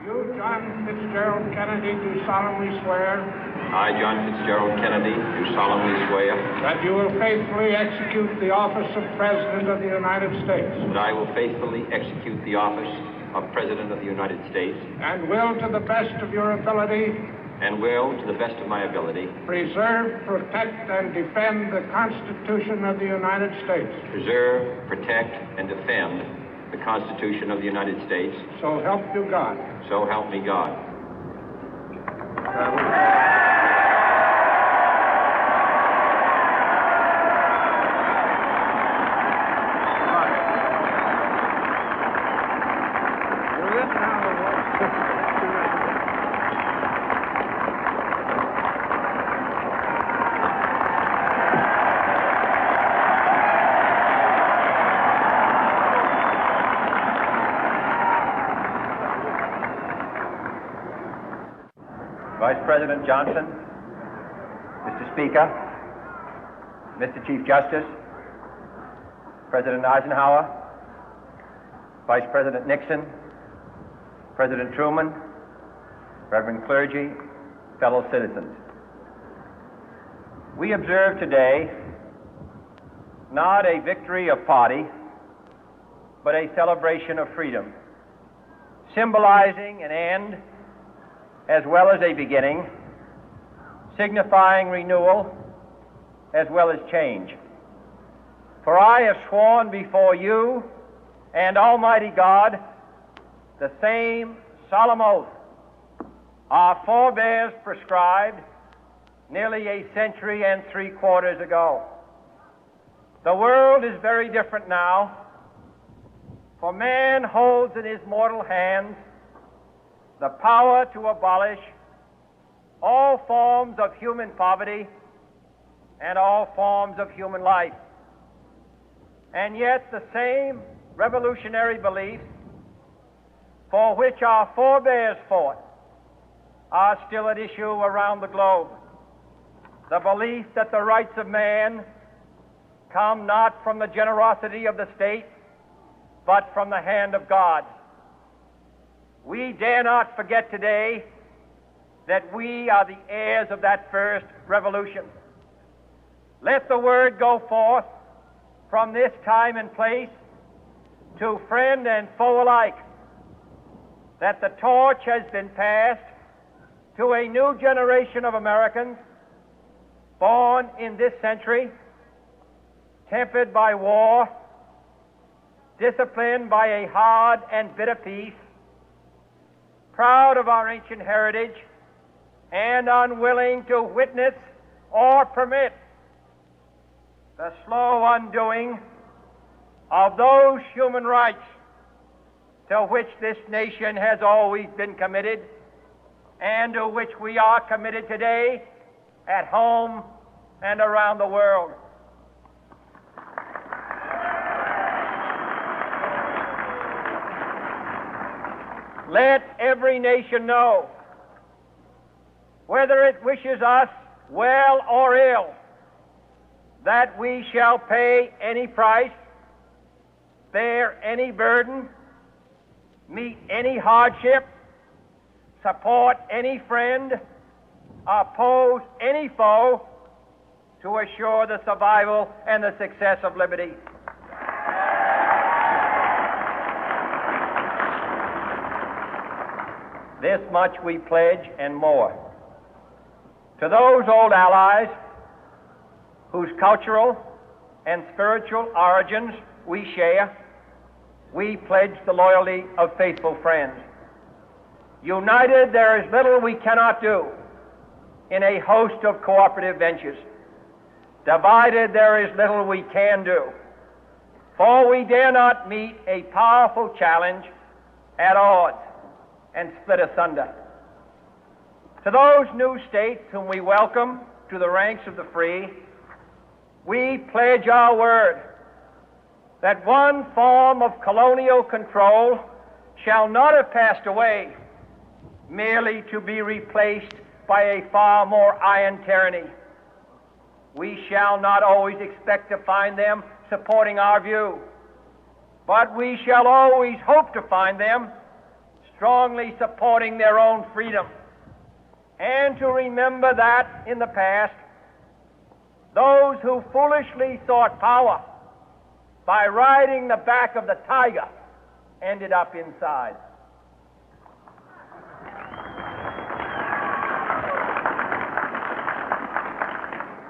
You, John Fitzgerald Kennedy, do solemnly swear. I, John Fitzgerald Kennedy, do solemnly swear. That you will faithfully execute the office of President of the United States. That I will faithfully execute the office of President of the United States. And will, to the best of your ability. And will, to the best of my ability. Preserve, protect, and defend the Constitution of the United States. Preserve, protect, and defend the Constitution of the United States. So help you God. So help me God. Vice President Johnson, Mr. Speaker, Mr. Chief Justice, President Eisenhower, Vice President Nixon, President Truman, Reverend clergy, fellow citizens. We observe today not a victory of party, but a celebration of freedom, symbolizing an end as well as a beginning, signifying renewal as well as change. For I have sworn before you and Almighty God the same solemn oath our forebears prescribed nearly a century and 3/4 ago. The world is very different now, for man holds in his mortal hands the power to abolish all forms of human poverty and all forms of human life. And yet the same revolutionary beliefs for which our forebears fought are still at issue around the globe. The belief that the rights of man come not from the generosity of the state, but from the hand of God. We dare not forget today that we are the heirs of that first revolution. Let the word go forth from this time and place to friend and foe alike that the torch has been passed to a new generation of Americans born in this century, tempered by war, disciplined by a hard and bitter peace, proud of our ancient heritage, and unwilling to witness or permit the slow undoing of those human rights to which this nation has always been committed and to which we are committed today at home and around the world. Let every nation know, whether it wishes us well or ill, that we shall pay any price, bear any burden, meet any hardship, support any friend, oppose any foe to assure the survival and the success of liberty. This much we pledge and more. To those old allies whose cultural and spiritual origins we share, we pledge the loyalty of faithful friends. United, there is little we cannot do in a host of cooperative ventures. Divided, there is little we can do, for we dare not meet a powerful challenge at odds and split asunder. To those new states whom we welcome to the ranks of the free, we pledge our word that one form of colonial control shall not have passed away merely to be replaced by a far more iron tyranny. We shall not always expect to find them supporting our view, but we shall always hope to find them strongly supporting their own freedom, and to remember that in the past, those who foolishly sought power by riding the back of the tiger ended up inside.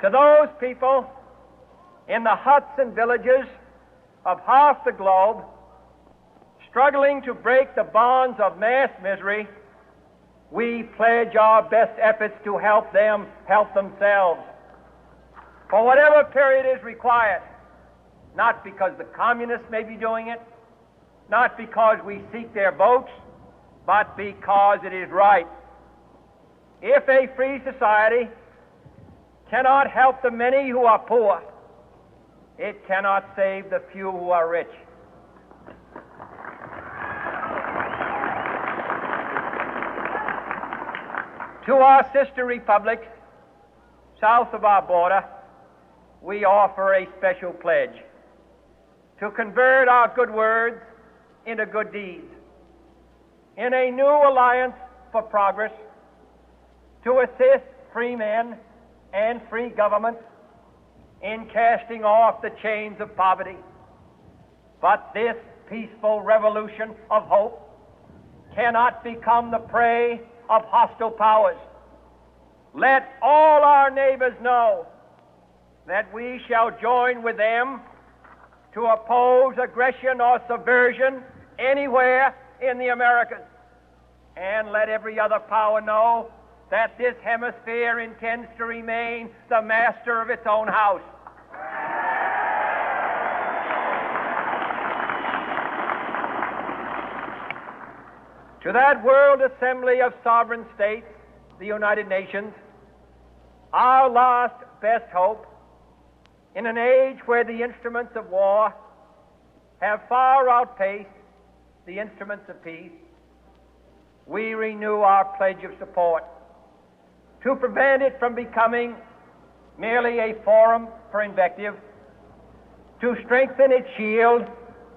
To those people in the huts and villages of half the globe struggling to break the bonds of mass misery, we pledge our best efforts to help them help themselves for whatever period is required, not because the communists may be doing it, not because we seek their votes, but because it is right. If a free society cannot help the many who are poor, it cannot save the few who are rich. To our sister republics south of our border, we offer a special pledge to convert our good words into good deeds, in a new alliance for progress, to assist free men and free governments in casting off the chains of poverty. But this peaceful revolution of hope cannot become the prey of hostile powers. Let all our neighbors know that we shall join with them to oppose aggression or subversion anywhere in the Americas. And let every other power know that this hemisphere intends to remain the master of its own house. To that World Assembly of Sovereign States, the United Nations, our last best hope, in an age where the instruments of war have far outpaced the instruments of peace, we renew our pledge of support to prevent it from becoming merely a forum for invective, to strengthen its shield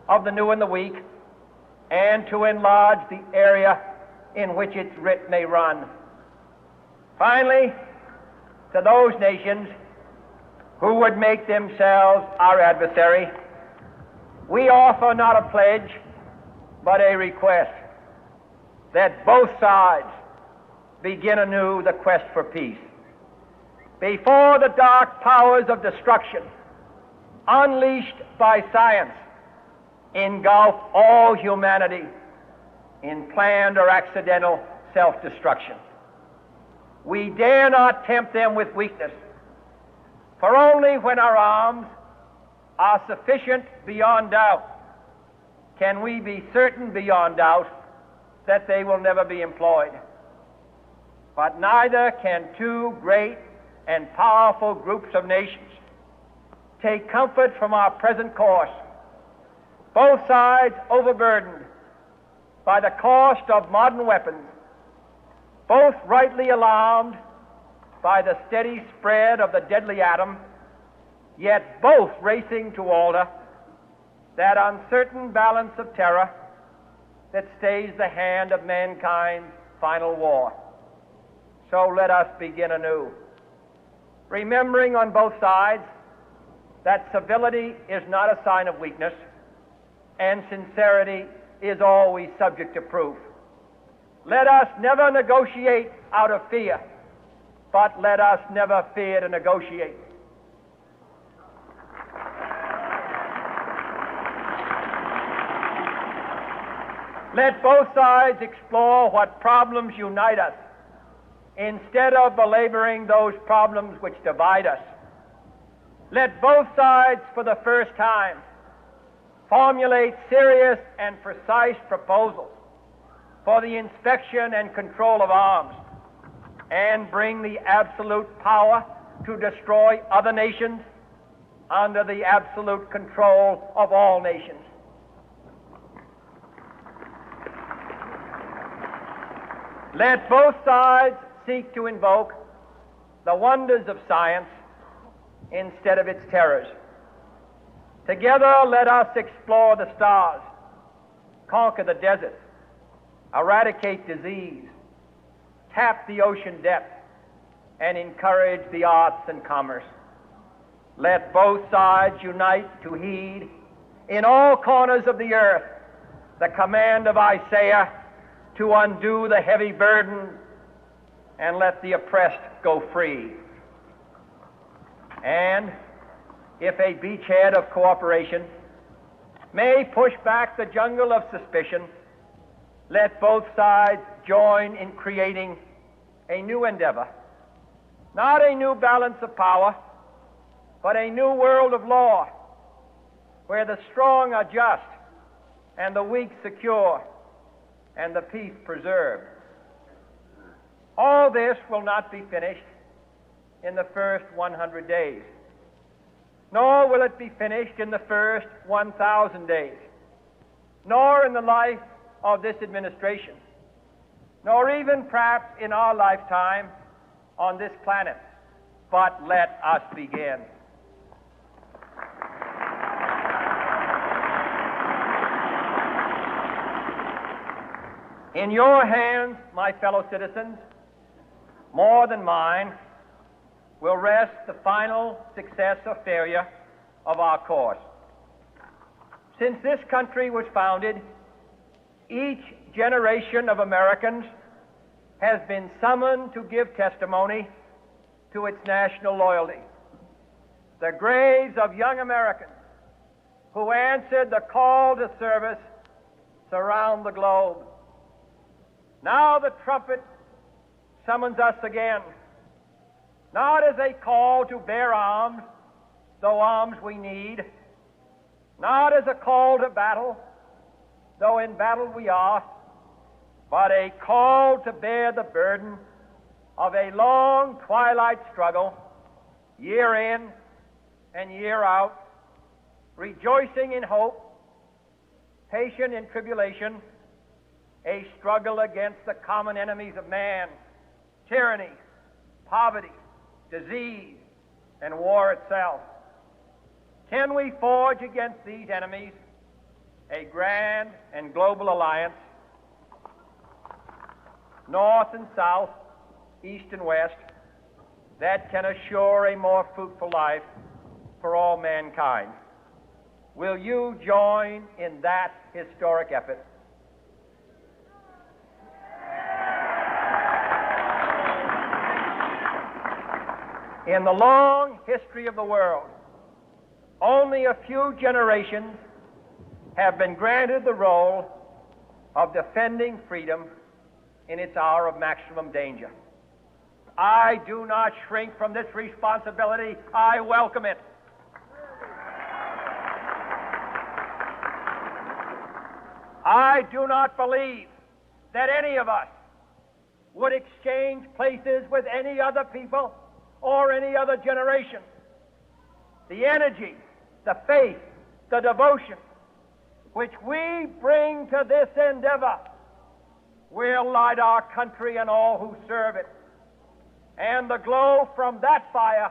of the new and the weak, and to enlarge the area in which its writ may run. Finally, to those nations who would make themselves our adversary, we offer not a pledge, but a request that both sides begin anew the quest for peace. Before the dark powers of destruction, unleashed by science, engulf all humanity in planned or accidental self-destruction, we dare not tempt them with weakness, for only when our arms are sufficient beyond doubt can we be certain beyond doubt that they will never be employed. But neither can two great and powerful groups of nations take comfort from our present course, both sides overburdened by the cost of modern weapons, both rightly alarmed by the steady spread of the deadly atom, yet both racing to alter that uncertain balance of terror that stays the hand of mankind's final war. So let us begin anew, remembering on both sides that civility is not a sign of weakness, and sincerity is always subject to proof. Let us never negotiate out of fear, but let us never fear to negotiate. Let both sides explore what problems unite us, instead of belaboring those problems which divide us. Let both sides, for the first time, formulate serious and precise proposals for the inspection and control of arms, and bring the absolute power to destroy other nations under the absolute control of all nations. Let both sides seek to invoke the wonders of science instead of its terrors. Together, let us explore the stars, conquer the deserts, eradicate disease, tap the ocean depth, and encourage the arts and commerce. Let both sides unite to heed in all corners of the earth the command of Isaiah to undo the heavy burden and let the oppressed go free. And if a beachhead of cooperation may push back the jungle of suspicion, let both sides join in creating a new endeavor, not a new balance of power, but a new world of law, where the strong are just and the weak secure and the peace preserved. All this will not be finished in the first 100 days, nor will it be finished in the first 1,000 days, nor in the life of this administration, nor even perhaps in our lifetime on this planet. But let us begin. In your hands, my fellow citizens, more than mine, will rest the final success or failure of our course. Since this country was founded, each generation of Americans has been summoned to give testimony to its national loyalty. The graves of young Americans who answered the call to service surround the globe. Now the trumpet summons us again, not as a call to bear arms, though arms we need, not as a call to battle, though in battle we are, but a call to bear the burden of a long twilight struggle, year in and year out, rejoicing in hope, patient in tribulation, a struggle against the common enemies of man, tyranny, poverty, disease, and war itself. Can we forge against these enemies a grand and global alliance, north and south, east and west, that can assure a more fruitful life for all mankind? Will you join in that historic effort? In the long history of the world, only a few generations have been granted the role of defending freedom in its hour of maximum danger. I do not shrink from this responsibility. I welcome it. I do not believe that any of us would exchange places with any other people or any other generation. The energy, the faith, the devotion which we bring to this endeavor will light our country and all who serve it. And the glow from that fire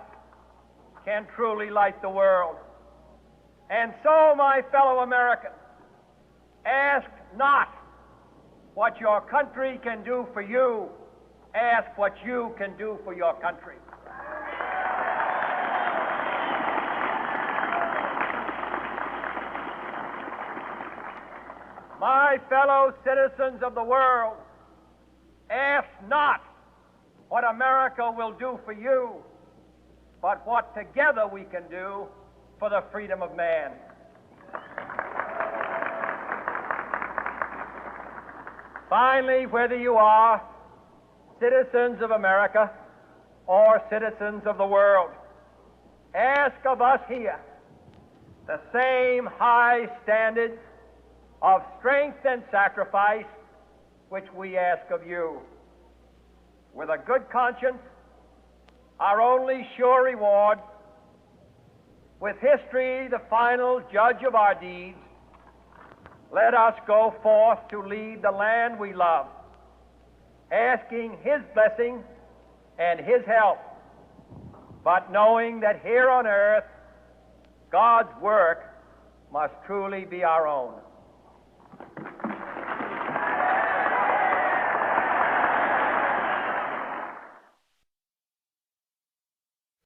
can truly light the world. And so, my fellow Americans, ask not what your country can do for you. Ask what you can do for your country. My fellow citizens of the world, ask not what America will do for you, but what together we can do for the freedom of man. Finally, whether you are citizens of America or citizens of the world, ask of us here the same high standards of strength and sacrifice which we ask of you. With a good conscience, our only sure reward, with history the final judge of our deeds, let us go forth to lead the land we love, asking His blessing and His help, but knowing that here on earth God's work must truly be our own.